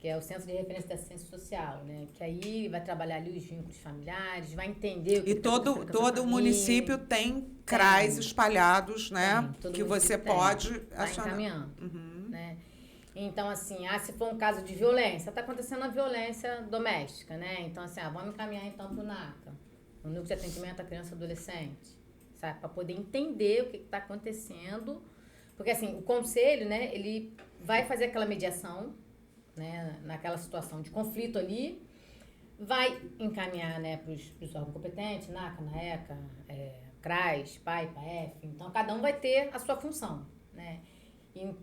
Que é o Centro de Referência da Assistência Social, né? Que aí vai trabalhar ali os vínculos familiares, vai entender o que todo o município tem CRAs espalhados, né? Que você pode acionar. Encaminhando, né? Então, assim, se for um caso de violência, está acontecendo a violência doméstica, né? Então, assim, vamos encaminhar então para o NACA, o Núcleo de Atendimento à Criança e Adolescente, sabe? Para poder entender o que está acontecendo. Porque, assim, o conselho, né? Ele vai fazer aquela mediação, né, naquela situação de conflito ali, vai encaminhar, né, para os órgãos competentes, NACA, NAECA, CRAS, PAI, PAEF. Então, cada um vai ter a sua função, né?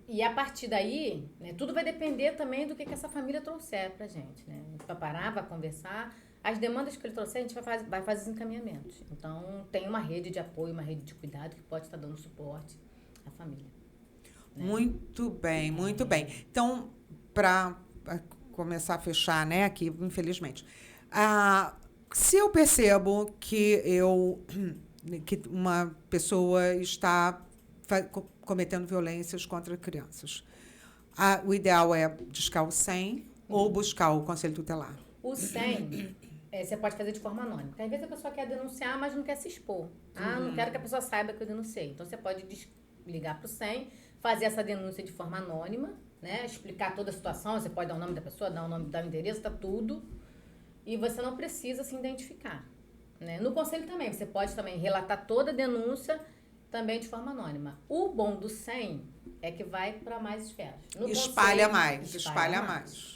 E a partir daí, né, tudo vai depender também do que essa família trouxer para a gente, né? A gente vai parar, vai conversar. As demandas que ele trouxer, a gente vai fazer os encaminhamentos. Então, tem uma rede de apoio, uma rede de cuidado que pode estar dando suporte à família. Né? Muito bem, muito bem. Então, para começar a fechar, né, aqui, infelizmente. Se eu percebo que uma pessoa está cometendo violências contra crianças, o ideal é discar o 100 ou buscar o Conselho Tutelar? O 100 Você pode fazer de forma anônima. Porque às vezes a pessoa quer denunciar, mas não quer se expor. Não quero que a pessoa saiba que eu denunciei. Então, você pode ligar para o 100, fazer essa denúncia de forma anônima, né? Explicar toda a situação. Você pode dar o nome da pessoa, dar o endereço, tá tudo. E você não precisa se identificar. Né? No conselho também, você pode também relatar toda a denúncia também de forma anônima. O bom do 100 é que vai para mais esferas. No Espalha conselho, mais. Espalha mais.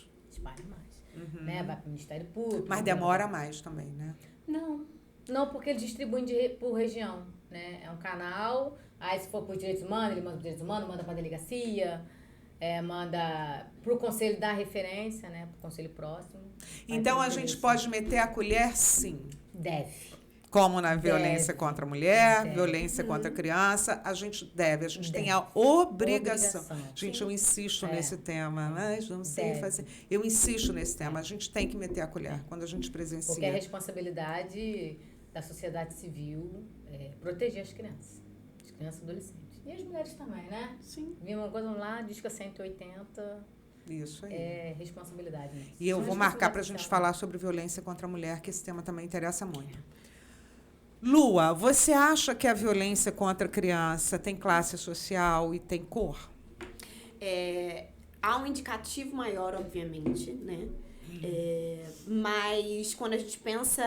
Né? Vai para o Ministério Público. Mas demora mais também, né? Não, porque eles distribuem por região. Né? É um canal, aí se for por direitos humanos, ele manda por direitos humanos, manda para a delegacia, manda para o conselho dar referência, né? Para o conselho próximo. Então, a gente pode meter a colher, sim. Deve. Como na violência contra a mulher, violência contra a criança, a gente tem a obrigação. Gente, eu insisto nesse tema, mas não sei fazer. Eu insisto nesse tema, a gente tem que meter a colher quando a gente presencia. Porque é responsabilidade da sociedade civil proteger as crianças e adolescentes. E as mulheres também, né? Sim. Vimos uma coisa lá, diz que é 180. Isso aí. É responsabilidade. Nisso. E eu vou marcar para a gente falar sobre violência contra a mulher, que esse tema também interessa muito. Lua, você acha que a violência contra a criança tem classe social e tem cor? Há um indicativo maior, obviamente, né? Mas quando a gente pensa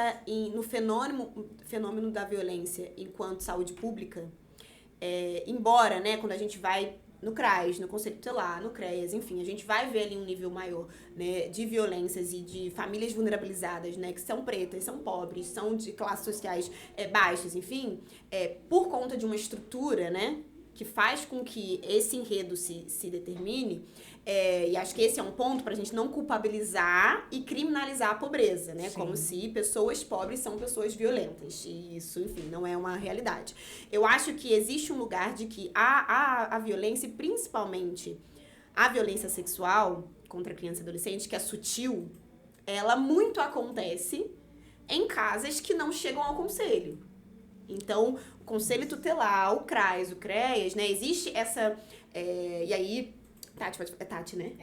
no fenômeno da violência enquanto saúde pública, embora, né, quando a gente vai no CRAS, no Conselho Tutelar, no CREAS, enfim, a gente vai ver ali um nível maior, né, de violências e de famílias vulnerabilizadas, né, que são pretas, são pobres, são de classes sociais baixas, enfim, por conta de uma estrutura, né, que faz com que esse enredo se determine, e acho que esse é um ponto para a gente não culpabilizar e criminalizar a pobreza, né? Sim. Como se pessoas pobres são pessoas violentas. E isso, enfim, não é uma realidade. Eu acho que existe um lugar de que a violência, principalmente a violência sexual contra criança e adolescente, que é sutil, ela muito acontece em casas que não chegam ao conselho. Então, o Conselho Tutelar, o CRAS, o CREAS, né? Existe essa... e aí... Tati, né?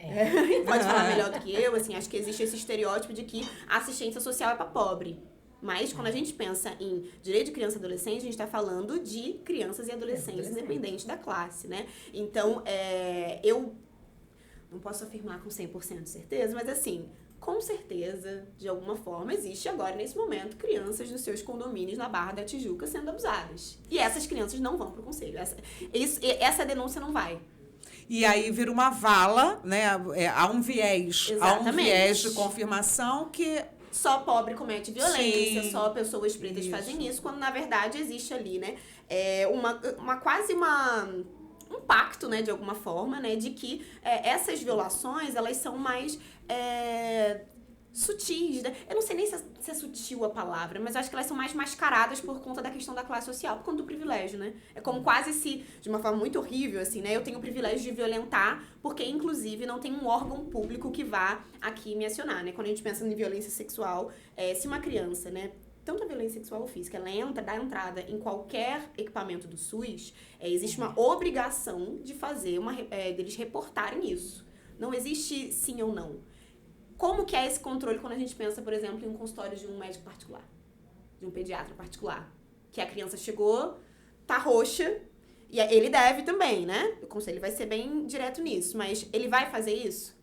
Pode falar melhor do que eu, assim, acho que existe esse estereótipo de que a assistência social é para pobre. Mas quando a gente pensa em direito de criança e adolescente, a gente está falando de crianças e adolescentes, independente da classe, né? Então, eu não posso afirmar com 100% de certeza, mas assim, com certeza, de alguma forma, existe agora, nesse momento, crianças nos seus condomínios na Barra da Tijuca sendo abusadas. E essas crianças não vão para o conselho. Essa denúncia não vai. E aí vira uma vala, né? Há um viés. Exatamente. Há um viés de confirmação que... Só pobre comete violência, Sim. só pessoas pretas fazem isso, quando na verdade existe ali, né? Quase um pacto, né, de alguma forma, né? De que essas violações, elas são mais... sutis, né? Eu não sei nem se é sutil a palavra, mas eu acho que elas são mais mascaradas por conta da questão da classe social, por conta do privilégio, né? É como quase se, de uma forma muito horrível, assim, né? Eu tenho o privilégio de violentar, porque, inclusive, não tem um órgão público que vá aqui me acionar, né? Quando a gente pensa em violência sexual, se uma criança, né? Tanto a violência sexual ou física, ela dá entrada em qualquer equipamento do SUS, existe uma obrigação de fazer, deles reportarem isso. Não existe sim ou não. Como que é esse controle quando a gente pensa, por exemplo, em um consultório de um médico particular, de um pediatra particular? Que a criança chegou, tá roxa, e ele deve também, né? O conselho vai ser bem direto nisso, mas ele vai fazer isso?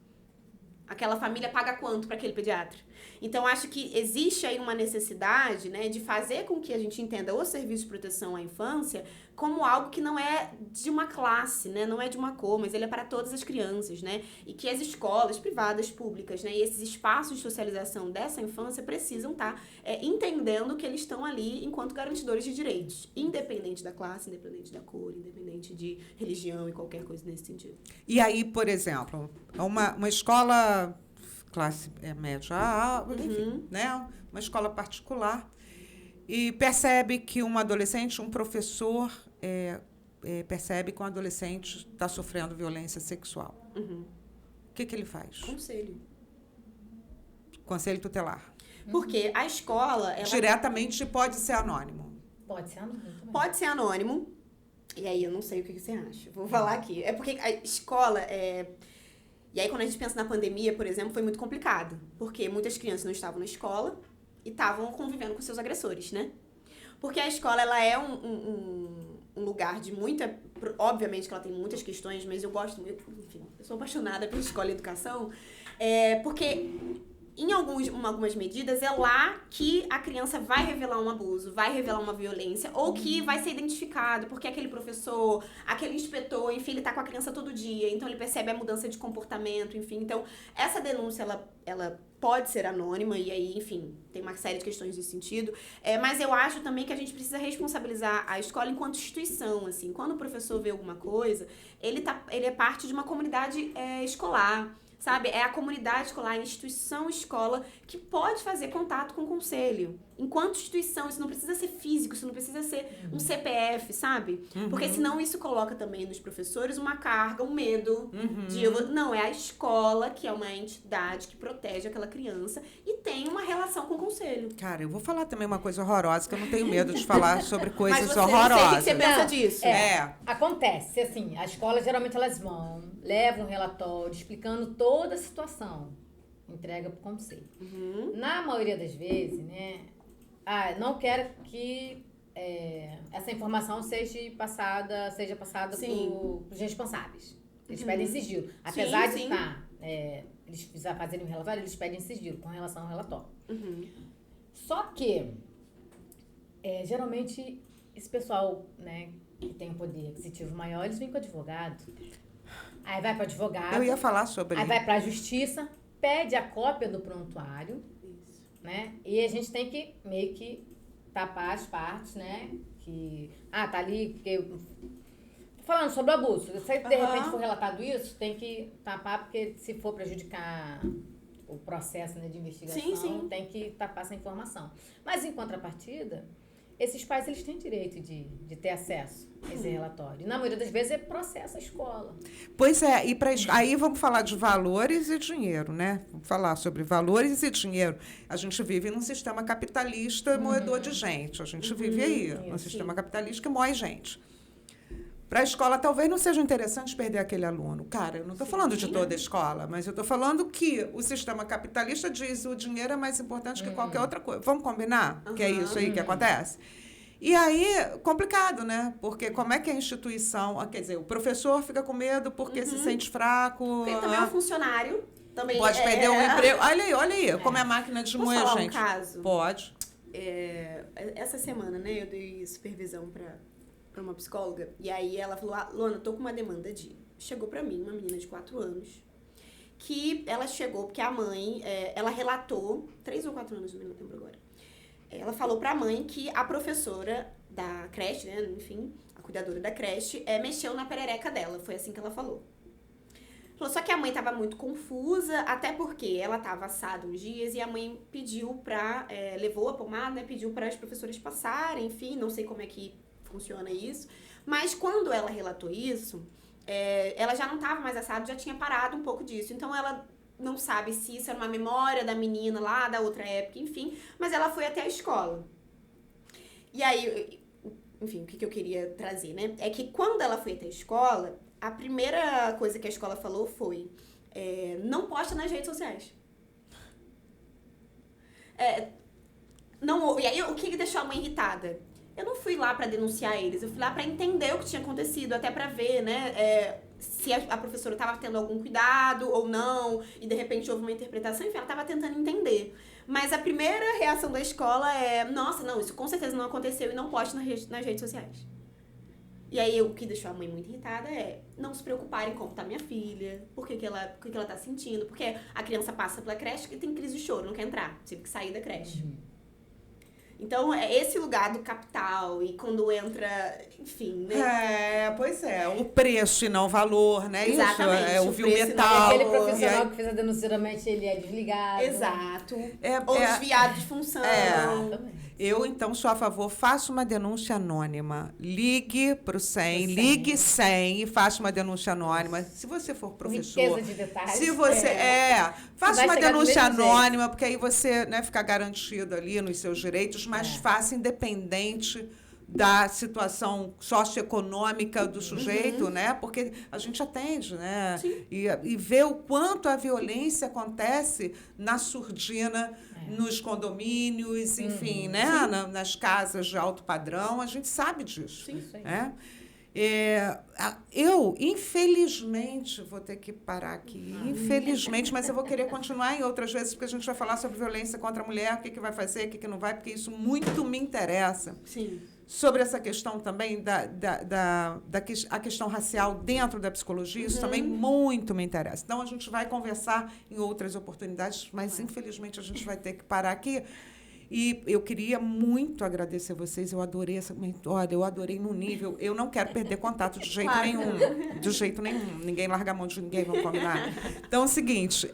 Aquela família paga quanto para aquele pediatra? Então, acho que existe aí uma necessidade, né, de fazer com que a gente entenda o serviço de proteção à infância como algo que não é de uma classe, né, não é de uma cor, mas ele é para todas as crianças, né, e que as escolas privadas, públicas, né, e esses espaços de socialização dessa infância precisam estar entendendo que eles estão ali enquanto garantidores de direitos, independente da classe, independente da cor, independente de religião e qualquer coisa nesse sentido. E aí, por exemplo, uma escola... classe média, enfim, né? Uma escola particular, e percebe que um adolescente, um professor, percebe que um adolescente está sofrendo violência sexual. O que ele faz? Conselho tutelar. Porque a escola... Diretamente pode ser anônimo. Pode ser anônimo também. Pode ser anônimo. E aí, eu não sei o que você acha. Vou falar aqui. É porque a escola... E aí, quando a gente pensa na pandemia, por exemplo, foi muito complicado. Porque muitas crianças não estavam na escola e estavam convivendo com seus agressores, né? Porque a escola, ela é um lugar de muita... Obviamente que ela tem muitas questões, mas eu gosto muito... Enfim, eu sou apaixonada pela escola e educação, porque... Em algumas medidas, é lá que a criança vai revelar um abuso, vai revelar uma violência, ou que vai ser identificado, porque aquele professor, aquele inspetor, enfim, ele tá com a criança todo dia, então ele percebe a mudança de comportamento, enfim. Então, essa denúncia, ela pode ser anônima, e aí, enfim, tem uma série de questões nesse sentido. Mas eu acho também que a gente precisa responsabilizar a escola enquanto instituição, assim. Quando o professor vê alguma coisa, ele é parte de uma comunidade escolar. Sabe? É a comunidade escolar, a instituição escola que pode fazer contato com o conselho. Enquanto instituição, isso não precisa ser físico, isso não precisa ser um CPF, sabe? Porque senão isso coloca também nos professores uma carga, um medo não, é a escola que é uma entidade que protege aquela criança e tem uma relação com o conselho. Cara, eu vou falar também uma coisa horrorosa, que eu não tenho medo de falar sobre coisas Mas você, horrorosas. Eu sei o que você pensa disso. Acontece, assim, a escola geralmente elas levam um relatório explicando toda a situação, entrega pro conselho. Na maioria das vezes, né, não quero que essa informação seja passada pros responsáveis. Eles pedem sigilo. Apesar de eles fazerem um relatório, eles pedem sigilo com relação ao relatório. Só que, geralmente, esse pessoal, né, que tem um poder aquisitivo maior, eles vêm com advogado. Aí vai para advogado. Eu ia falar sobre Aí vai para a justiça, pede a cópia do prontuário, né? E a gente tem que meio que tapar as partes, né? Que tá ali porque falando sobre o abuso. Se de repente for relatado isso, tem que tapar porque se for prejudicar o processo, né, de investigação, tem que tapar essa informação. Mas em contrapartida, esses pais, eles têm direito de ter acesso a esse relatório. E, na maioria das vezes, processa a escola. Pois é, e aí vamos falar de valores e dinheiro, né? Vamos falar sobre valores e dinheiro. A gente vive num sistema capitalista moedor de gente. A gente vive aí, num sistema capitalista que moe gente. Para a escola, talvez não seja interessante perder aquele aluno. Cara, eu não estou falando de toda a escola, mas eu estou falando que o sistema capitalista diz que o dinheiro é mais importante que qualquer outra coisa. Vamos combinar? Que é isso aí que acontece? E aí, complicado, né? Porque como é que a instituição... Quer dizer, o professor fica com medo porque se sente fraco. Porque ele também é um funcionário. Também pode perder o emprego. Olha aí, como é a máquina de moer, falar gente. Um caso? Pode. Essa semana, né, eu dei supervisão para uma psicóloga. E aí ela falou, Luana, tô com uma demanda de... Chegou pra mim, uma menina de 4 anos, que ela chegou porque a mãe, ela relatou, 3 ou 4 anos, não me lembro agora. Ela falou pra mãe que a professora da creche, né, enfim, a cuidadora da creche, mexeu na perereca dela. Foi assim que ela falou. Falou, só que a mãe tava muito confusa, até porque ela tava assada uns dias e a mãe pediu levou a pomada, né, pediu para as professoras passarem, enfim, não sei como é que funciona isso. Mas quando ela relatou isso, ela já não estava mais assada, já tinha parado um pouco disso. Então, ela não sabe se isso era uma memória da menina lá, da outra época, enfim. Mas ela foi até a escola. E aí, enfim, o que eu queria trazer, né? É que quando ela foi até a escola, a primeira coisa que a escola falou foi não posta nas redes sociais. E aí, o que deixou a mãe irritada? Eu não fui lá para denunciar eles, eu fui lá para entender o que tinha acontecido, até para ver, né, se a professora estava tendo algum cuidado ou não, e de repente houve uma interpretação, enfim, ela estava tentando entender. Mas a primeira reação da escola nossa, não, isso com certeza não aconteceu e não poste nas redes sociais. E aí, o que deixou a mãe muito irritada não se preocuparem como tá minha filha, o que ela tá sentindo, porque a criança passa pela creche e tem crise de choro, não quer entrar, tive que sair da creche. Então, esse lugar do capital e quando entra, enfim, né? Pois é, o preço e não o valor, né? Exatamente. Isso, o viu metal. Aquele profissional que fez a denúncia, geralmente ele é desligado. Exato. Ou desviado de função. Eu, então, sou a favor, faça uma denúncia anônima. Ligue para o 100, ligue 100 e faça uma denúncia anônima. Se você for professor... Riqueza de detalhes. Se você... faça uma denúncia anônima, porque aí você, né, fica garantido ali nos seus direitos, mas faça independente da situação socioeconômica do sujeito, né? Porque a gente atende, né? E vê o quanto a violência acontece na surdina, nos condomínios, enfim, né? Nas casas de alto padrão, a gente sabe disso. Sim. Isso aí. Né? Eu, infelizmente, vou ter que parar aqui, infelizmente, mas eu vou querer continuar em outras vezes, porque a gente vai falar sobre violência contra a mulher, o que vai fazer, o que não vai, porque isso muito me interessa. Sim. Sobre essa questão também a questão racial dentro da psicologia, isso também muito me interessa. Então, a gente vai conversar em outras oportunidades, mas, infelizmente, a gente vai ter que parar aqui. E eu queria muito agradecer vocês, eu adorei essa... Olha, eu adorei no nível... Eu não quero perder contato de jeito nenhum. De jeito nenhum. Ninguém larga a mão de ninguém, vamos combinar. Então, é o seguinte...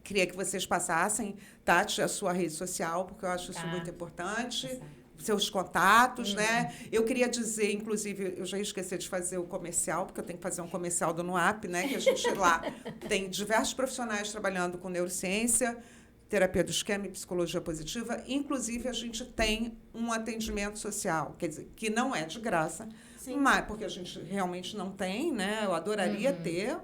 queria que vocês passassem, Tati, a sua rede social, porque eu acho isso muito importante. Seus contatos, né? Eu queria dizer, inclusive, eu já ia esquecer de fazer o comercial, porque eu tenho que fazer um comercial do NUAP, né? Que a gente lá tem diversos profissionais trabalhando com neurociência, terapia do esquema e psicologia positiva. Inclusive, a gente tem um atendimento social, quer dizer, que não é de graça, mas porque a gente realmente não tem, né? Eu adoraria ter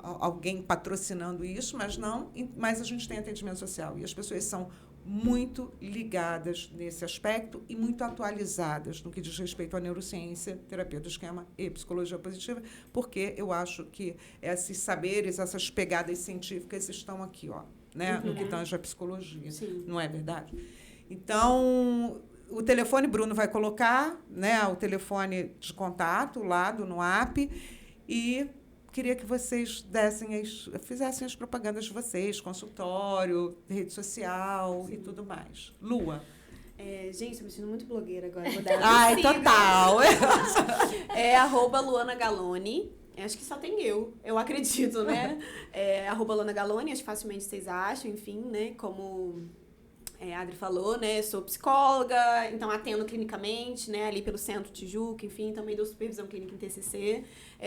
alguém patrocinando isso, mas não. Mas a gente tem atendimento social e as pessoas são muito ligadas nesse aspecto e muito atualizadas no que diz respeito à neurociência, terapia do esquema e psicologia positiva, porque eu acho que esses saberes, essas pegadas científicas estão aqui, ó, né, no que tange a psicologia. Sim. Não é verdade? Então, o telefone, Bruno vai colocar, né, o telefone de contato lá do NUAP, e queria que vocês fizessem as propagandas de vocês, consultório, rede social e tudo mais. Lua. Gente, eu me sinto muito blogueira agora. Vou dar Ai, total. @Luana Galoni. Acho que só tem eu acredito, né? @Luana Galoni, acho que facilmente vocês acham, enfim, né? Como a Adri falou, né? Sou psicóloga, então atendo clinicamente, né? Ali pelo Centro Tijuca, enfim, também dou supervisão clínica em TCC.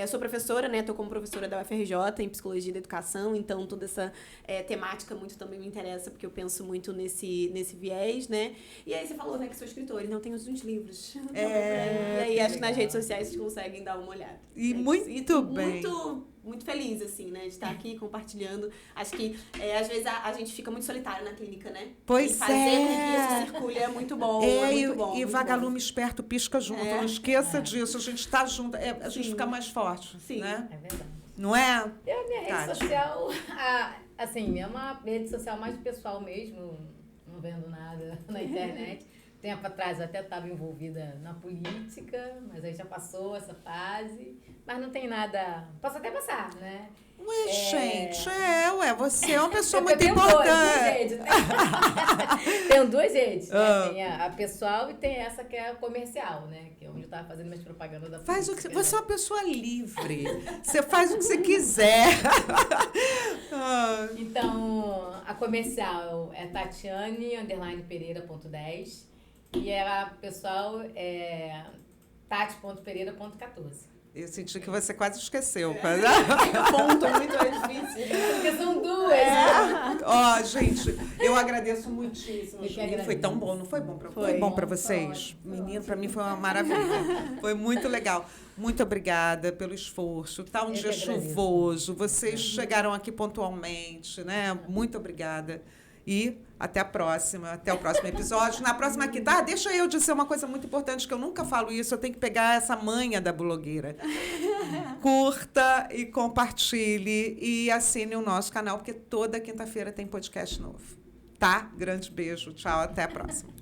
Sou professora, né? Estou como professora da UFRJ em Psicologia da Educação, então toda essa temática muito também me interessa, porque eu penso muito nesse viés, né? E aí você falou, né, que sou escritora, então tenho uns livros. E aí acho que nas redes sociais vocês conseguem dar uma olhada. E muito bem. Muito feliz, assim, né? De estar aqui compartilhando. Acho que, às vezes, a gente fica muito solitário na clínica, né? Pois e fazer com que isso circule é muito bom. Muito bom. E vagalume esperto pisca junto. Não esqueça disso. A gente está junto. A gente fica mais forte. Sim. Né? É verdade. Não é? A minha rede social, assim, é uma rede social mais pessoal mesmo. Não vendo nada na internet. Tempo atrás eu até estava envolvida na política, mas aí já passou essa fase. Mas não tem nada... Posso até passar, né? Gente, você é uma pessoa muito tenho importante. Tenho duas redes. Né? Tem a pessoal e tem essa que é a comercial, né? Que é onde eu estava fazendo minhas propagandas da política. Você é uma pessoa livre. Você faz o que você quiser. Então, a comercial é Tatiane_Pereira.10 e a pessoal é Tati.Pereira.14. Eu senti que você quase esqueceu. Ponto muito difícil. Porque são duas. Gente, eu agradeço muitíssimo. Foi tão bom, não foi bom para Foi bom para vocês? Menino, para mim foi uma maravilha. Foi muito legal. Muito obrigada pelo esforço. Tá um dia chuvoso. Vocês chegaram aqui pontualmente, né? Muito obrigada. E até a próxima, até o próximo episódio. Na próxima aqui, tá? Deixa eu dizer uma coisa muito importante, que eu nunca falo isso, eu tenho que pegar essa manha da blogueira. Curta e compartilhe e assine o nosso canal, porque toda quinta-feira tem podcast novo. Tá? Grande beijo. Tchau, até a próxima.